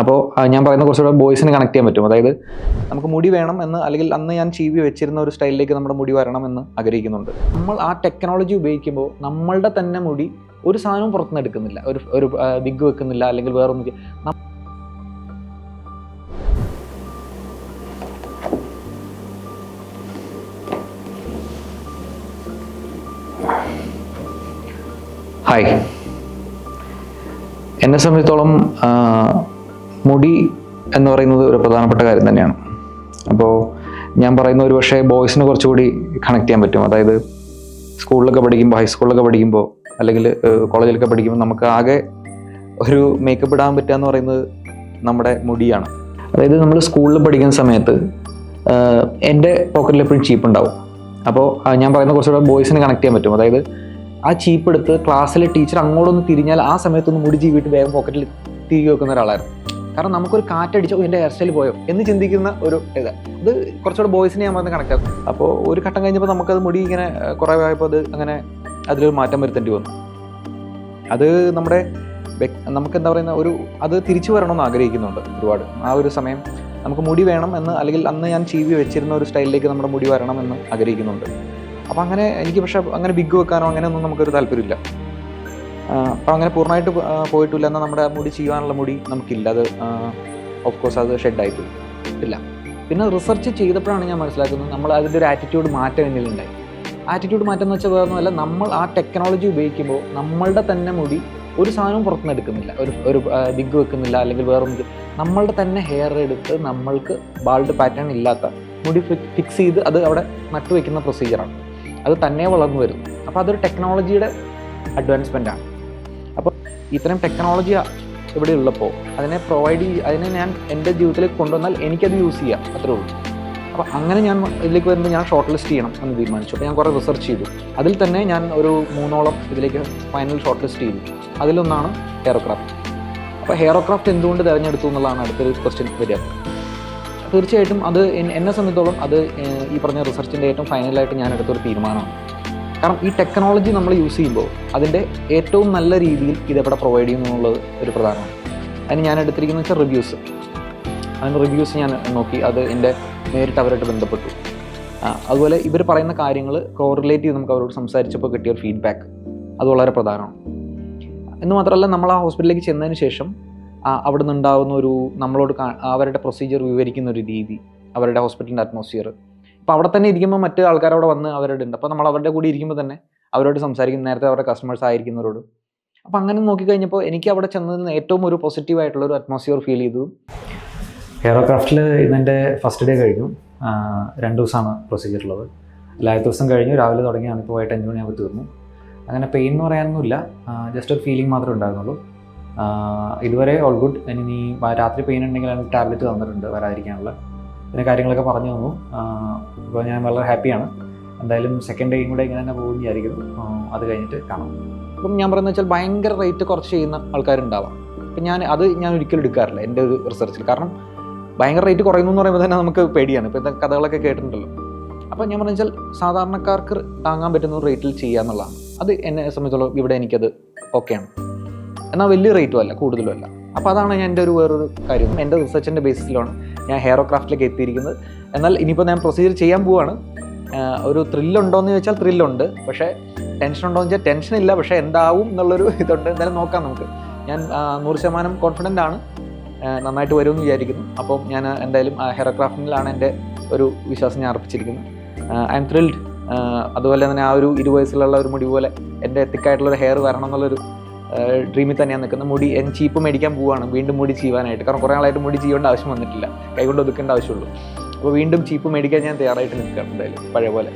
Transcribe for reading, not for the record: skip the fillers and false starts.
അപ്പോൾ ഞാൻ പറയുന്ന കുറച്ചുകൂടെ ബോയ്സിന് കണക്ട് ചെയ്യാൻ പറ്റും. അതായത് നമുക്ക് മുടി വേണം എന്ന്, അല്ലെങ്കിൽ അന്ന് ഞാൻ ചീവി വെച്ചിരുന്ന ഒരു സ്റ്റൈലിലേക്ക് നമ്മുടെ മുടി വരണമെന്ന് ആഗ്രഹിക്കുന്നുണ്ട്. നമ്മൾ ആ ടെക്നോളജി ഉപയോഗിക്കുമ്പോൾ നമ്മളുടെ തന്നെ മുടി ഒരു സാധനവും പുറത്തുനിന്ന് എടുക്കുന്നില്ല, ഒരു വിഗ് വെക്കുന്നില്ല, അല്ലെങ്കിൽ വേറൊന്നും. ഹായ്, എന്നെ സംബന്ധിച്ചോളം മുടി എന്ന് പറയുന്നത് ഒരു പ്രധാനപ്പെട്ട കാര്യം തന്നെയാണ്. അപ്പോൾ ഞാൻ പറയുന്ന ഒരു പക്ഷേ ബോയ്സിന് കുറച്ചുകൂടി കണക്ട് ചെയ്യാൻ പറ്റും. അതായത് സ്കൂളിലൊക്കെ പഠിക്കുമ്പോൾ, ഹൈസ്കൂളിലൊക്കെ പഠിക്കുമ്പോൾ, അല്ലെങ്കിൽ കോളേജിലൊക്കെ പഠിക്കുമ്പോൾ നമുക്ക് ആകെ ഒരു മേക്കപ്പ് ഇടാൻ പറ്റുക എന്ന് പറയുന്നത് നമ്മുടെ മുടിയാണ്. അതായത് നമ്മൾ സ്കൂളിൽ പഠിക്കുന്ന സമയത്ത് എൻ്റെ പോക്കറ്റിൽ എപ്പോഴും ചീപ്പ് ഉണ്ടാവും. അപ്പോൾ ഞാൻ പറയുന്ന കുറച്ചുകൂടെ ബോയ്സിന് കണക്ട് ചെയ്യാൻ പറ്റും. അതായത് ആ ചീപ്പ് എടുത്ത് ക്ലാസ്സിൽ ടീച്ചർ അങ്ങോട്ടൊന്ന് തിരിഞ്ഞാൽ ആ സമയത്തൊന്ന് മുടി ചീവിട്ട് വേഗം പോക്കറ്റിൽ തിരികെ വെക്കുന്ന ഒരാളായിരുന്നു. കാരണം നമുക്കൊരു കാറ്റടിച്ചോ എൻ്റെ ഹെയർ സ്റ്റൈൽ പോയോ എന്ന് ചിന്തിക്കുന്ന ഒരു ഇത് കുറച്ചുകൂടെ ബോയ്സിനെ ഞാൻ പറഞ്ഞ് കണക്ട് ആക്കും. അപ്പോൾ ഒരു ഘട്ടം കഴിഞ്ഞപ്പോൾ നമുക്കത് മുടി ഇങ്ങനെ കുറേ ആയപ്പോൾ അത് അങ്ങനെ അതിലൊരു മാറ്റം വരുത്തേണ്ടി വന്നു. അത് നമുക്ക് എന്താ പറയുന്ന അത് തിരിച്ചു വരണമെന്ന് ആഗ്രഹിക്കുന്നുണ്ട് ഒരുപാട്. ആ ഒരു സമയം നമുക്ക് മുടി വേണം എന്ന്, അല്ലെങ്കിൽ അന്ന് ഞാൻ ചീവി വെച്ചിരുന്ന ഒരു സ്റ്റൈലിലേക്ക് നമ്മുടെ മുടി വരണമെന്ന് ആഗ്രഹിക്കുന്നുണ്ട്. അപ്പോൾ അങ്ങനെ എനിക്ക് പക്ഷേ അങ്ങനെ ബിഗ് വെക്കാനോ അങ്ങനെയൊന്നും നമുക്കൊരു താല്പര്യമില്ല. അപ്പോൾ അങ്ങനെ പൂർണ്ണമായിട്ട് പോയിട്ടില്ല. എന്നാൽ നമ്മുടെ മുടി ചെയ്യാനുള്ള മുടി നമുക്കില്ല. അത് ഓഫ് കോഴ്സ് അത് ഷെഡായിപ്പോയി ഇല്ല. പിന്നെ റിസർച്ച് ചെയ്തപ്പോഴാണ് ഞാൻ മനസ്സിലാക്കുന്നത് നമ്മൾ അതിൻ്റെ ഒരു ആറ്റിറ്റ്യൂഡ് മാറ്റം എന്നിലുണ്ടായി. ആറ്റിറ്റ്യൂഡ് മാറ്റം എന്ന് വെച്ചാൽ വേറൊന്നുമല്ല, നമ്മൾ ആ ടെക്നോളജി ഉപയോഗിക്കുമ്പോൾ നമ്മളുടെ തന്നെ മുടി ഒരു സാധനവും പുറത്തുനിന്ന് എടുക്കുന്നില്ല, ഒരു ബിഗ് വെക്കുന്നില്ല, അല്ലെങ്കിൽ വേറൊന്നും. നമ്മളുടെ തന്നെ ഹെയർ എടുത്ത് നമ്മൾക്ക് ബാൾഡ് പാറ്റേൺ ഇല്ലാത്ത മുടി ഫിക്സ് ചെയ്ത് അത് അവിടെ നട്ടുവെക്കുന്ന പ്രൊസീജിയറാണ്. അത് തന്നെ വളർന്നു വരും. അപ്പോൾ അതൊരു ടെക്നോളജിയുടെ അഡ്വാൻസ്മെൻ്റ് ആണ്. അപ്പോൾ ഇത്തരം ടെക്നോളജി ഇവിടെ ഉള്ളപ്പോൾ അതിനെ ഞാൻ എൻ്റെ ജീവിതത്തിലേക്ക് കൊണ്ടുവന്നാൽ എനിക്കത് യൂസ് ചെയ്യാം, അത്രേ ഉള്ളൂ. അപ്പോൾ അങ്ങനെ ഞാൻ ഇതിലേക്ക് വരുമ്പോൾ ഞാൻ ഷോർട്ട് ലിസ്റ്റ് ചെയ്യണം എന്ന് തീരുമാനിച്ചു. അപ്പോൾ ഞാൻ കുറേ റിസർച്ച് ചെയ്തു. അതിൽ തന്നെ ഞാൻ ഒരു 3ഓളം ഇതിലേക്ക് ഫൈനൽ ഷോർട്ട് ലിസ്റ്റ് ചെയ്തു. അതിലൊന്നാണ് ഹെയറോക്രാഫ്റ്റ്. അപ്പോൾ ഹെയറോക്രാഫ്റ്റ് എന്തുകൊണ്ട് തിരഞ്ഞെടുത്തു എന്നുള്ളതാണ് അടുത്തൊരു ക്വസ്റ്റ്യൻ വരിക. തീർച്ചയായിട്ടും അത് എന്നെ സംബന്ധിച്ചോളം അത് ഈ പറഞ്ഞ റിസർച്ചിൻ്റെ ഏറ്റവും ഫൈനലായിട്ട് ഞാൻ എടുത്തൊരു തീരുമാനമാണ്. കാരണം ഈ ടെക്നോളജി നമ്മൾ യൂസ് ചെയ്യുമ്പോൾ അതിൻ്റെ ഏറ്റവും നല്ല രീതിയിൽ ഇതെവിടെ പ്രൊവൈഡ് ചെയ്യുന്നു എന്നുള്ളത് ഒരു പ്രധാനമാണ്. അതിന് ഞാൻ എടുത്തിരിക്കുന്നത് വെച്ചാൽ റിവ്യൂസ്. അതിന് റിവ്യൂസ് ഞാൻ നോക്കി. അത് എൻ്റെ നേരിട്ട് അവരായിട്ട് ബന്ധപ്പെട്ടു. അതുപോലെ ഇവർ പറയുന്ന കാര്യങ്ങൾ കോറിലേറ്റ് ചെയ്ത് നമുക്ക് അവരോട് സംസാരിച്ചപ്പോൾ കിട്ടിയ ഒരു ഫീഡ്ബാക്ക് അത് വളരെ പ്രധാനമാണ്. എന്ന് മാത്രമല്ല, നമ്മൾ ആ ഹോസ്പിറ്റലിലേക്ക് ചെന്നതിന് ശേഷം അവിടെ നിന്നുണ്ടാകുന്ന നമ്മളോട് അവരുടെ പ്രൊസീജിയർ വിവരിക്കുന്ന ഒരു രീതി, അവരുടെ ഹോസ്പിറ്റലിൻ്റെ അറ്റ്മോസ്ഫിയർ. ഇപ്പോൾ അവിടെ തന്നെ ഇരിക്കുമ്പോൾ മറ്റ് ആൾക്കാർ അവിടെ വന്ന് അവരുടെ ഉണ്ട്. അപ്പോൾ നമ്മൾ അവരുടെ കൂടി ഇരിക്കുമ്പോൾ തന്നെ അവരോട് സംസാരിക്കും, നേരത്തെ അവരുടെ കസ്റ്റമേഴ്സ് ആയിരിക്കുന്നവരോട്. അപ്പോൾ അങ്ങനെ നോക്കിക്കഴിഞ്ഞപ്പോൾ എനിക്ക് അവിടെ ചെന്നതിന് ഏറ്റവും ഒരു പോസിറ്റീവായിട്ടുള്ളൊരു അറ്റ്മോസ്ഫിയർ ഫീൽ ചെയ്തു. ഹെയറോക്രാഫ്റ്റിൽ ഇന്നെൻ്റെ ഫസ്റ്റ് ഡേ കഴിഞ്ഞു. 2 ദിവസമാണ് പ്രൊസീജിയർ ഉള്ളത്. ആദ്യത്തെ ദിവസം കഴിഞ്ഞു, രാവിലെ തുടങ്ങിയാണ്, ഇപ്പോൾ വൈകിട്ട് 5 മണിയാകുമ്പോൾ തീർന്നു. അങ്ങനെ പെയിൻ എന്ന് പറയാനൊന്നുമില്ല, ജസ്റ്റ് ഒരു ഫീലിംഗ് മാത്രമേ ഉണ്ടായിരുന്നുള്ളൂ. ഇതുവരെ ഓൾ ഗുഡ്. ഇനി രാത്രി പെയിൻ ഉണ്ടെങ്കിൽ അതിന് ടാബ്ലറ്റ് തന്നിട്ടുണ്ട് വരാതിരിക്കാനുള്ള. പിന്നെ കാര്യങ്ങളൊക്കെ പറഞ്ഞു തന്നു. ഇപ്പോൾ ഞാൻ വളരെ ഹാപ്പിയാണ്. എന്തായാലും സെക്കൻഡ് ഡേയും കൂടെ ഇങ്ങനെ തന്നെ പോകുമെന്ന് വിചാരിക്കുന്നു. അത് കഴിഞ്ഞിട്ട് കാണാം. അപ്പം ഞാൻ പറയുന്നത് വെച്ചാൽ ഭയങ്കര റേറ്റ് കുറച്ച് ചെയ്യുന്ന ആൾക്കാരുണ്ടാവാം. അപ്പം ഞാൻ ഒരിക്കലും എടുക്കാറില്ല എൻ്റെ ഒരു റിസർച്ചിൽ. കാരണം ഭയങ്കര റേറ്റ് കുറയുന്നു എന്ന് പറയുമ്പോൾ തന്നെ നമുക്ക് പേടിയാണ്. ഇപ്പോൾ ഇന്നത്തെ കഥകളൊക്കെ കേട്ടിട്ടുണ്ടല്ലോ. അപ്പോൾ ഞാൻ പറഞ്ഞു വെച്ചാൽ സാധാരണക്കാർക്ക് താങ്ങാൻ പറ്റുന്ന ഒരു റേറ്റിൽ ചെയ്യുക എന്നുള്ളതാണ്. അത് എന്നെ സംബന്ധിച്ചോളം ഇവിടെ എനിക്കത് ഓക്കെയാണ്. എന്നാൽ വലിയ റേറ്റും അല്ല, കൂടുതലും അല്ല. അപ്പോൾ അതാണ് എൻ്റെ വേറൊരു കാര്യം. എൻ്റെ റിസർച്ചിൻ്റെ ബേസിസിലാണ് ഞാൻ ഹെയറോക്രാഫ്റ്റിലേക്ക് എത്തിയിരിക്കുന്നത്. എന്നാൽ ഇനിയിപ്പോൾ ഞാൻ പ്രൊസീജിയർ ചെയ്യാൻ പോവുകയാണ്. ഒരു ത്രില്ലുണ്ടോയെന്ന് ചോദിച്ചാൽ ത്രില്ലുണ്ട്. പക്ഷേ ടെൻഷൻ ഉണ്ടോയെന്ന് വെച്ചാൽ ടെൻഷനില്ല. പക്ഷേ എന്താവും എന്നുള്ളൊരു ഇതുണ്ട്. എന്തായാലും നോക്കാം നമുക്ക്. ഞാൻ 100% കോൺഫിഡൻ്റ് ആണ്. നന്നായിട്ട് വരുമെന്ന് വിചാരിക്കുന്നു. അപ്പം ഞാൻ എന്തായാലും ഹെയറോക്രാഫ്റ്റിലാണ് എൻ്റെ ഒരു വിശ്വാസം ഞാൻ അർപ്പിച്ചിരിക്കുന്നത്. I M thrilled. അതുപോലെ തന്നെ ആ ഒരു 20 വയസ്സിലുള്ള ഒരു മുടി പോലെ എൻ്റെ തിക്കായിട്ടുള്ളൊരു ഹെയർ വരണം എന്നുള്ളൊരു ഡ്രീമിൽ തന്നെയാണ് നിൽക്കുന്നത്. മുടി ചീപ്പ് മേടിക്കാൻ പോവുകയാണ് വീണ്ടും മുടി ചെയ്യുവാനായിട്ട്. കാരണം കുറേ നാളായിട്ട് മുടി ചെയ്യേണ്ട ആവശ്യം വന്നിട്ടില്ല, കൈകൊണ്ട് ഒതുക്കേണ്ട ആവശ്യമുള്ളൂ. അപ്പോൾ വീണ്ടും ചീപ്പ് മേടിക്കാൻ ഞാൻ തയ്യാറായിട്ട് നിൽക്കുകയാണ് എന്തായാലും പഴയ പോലെ.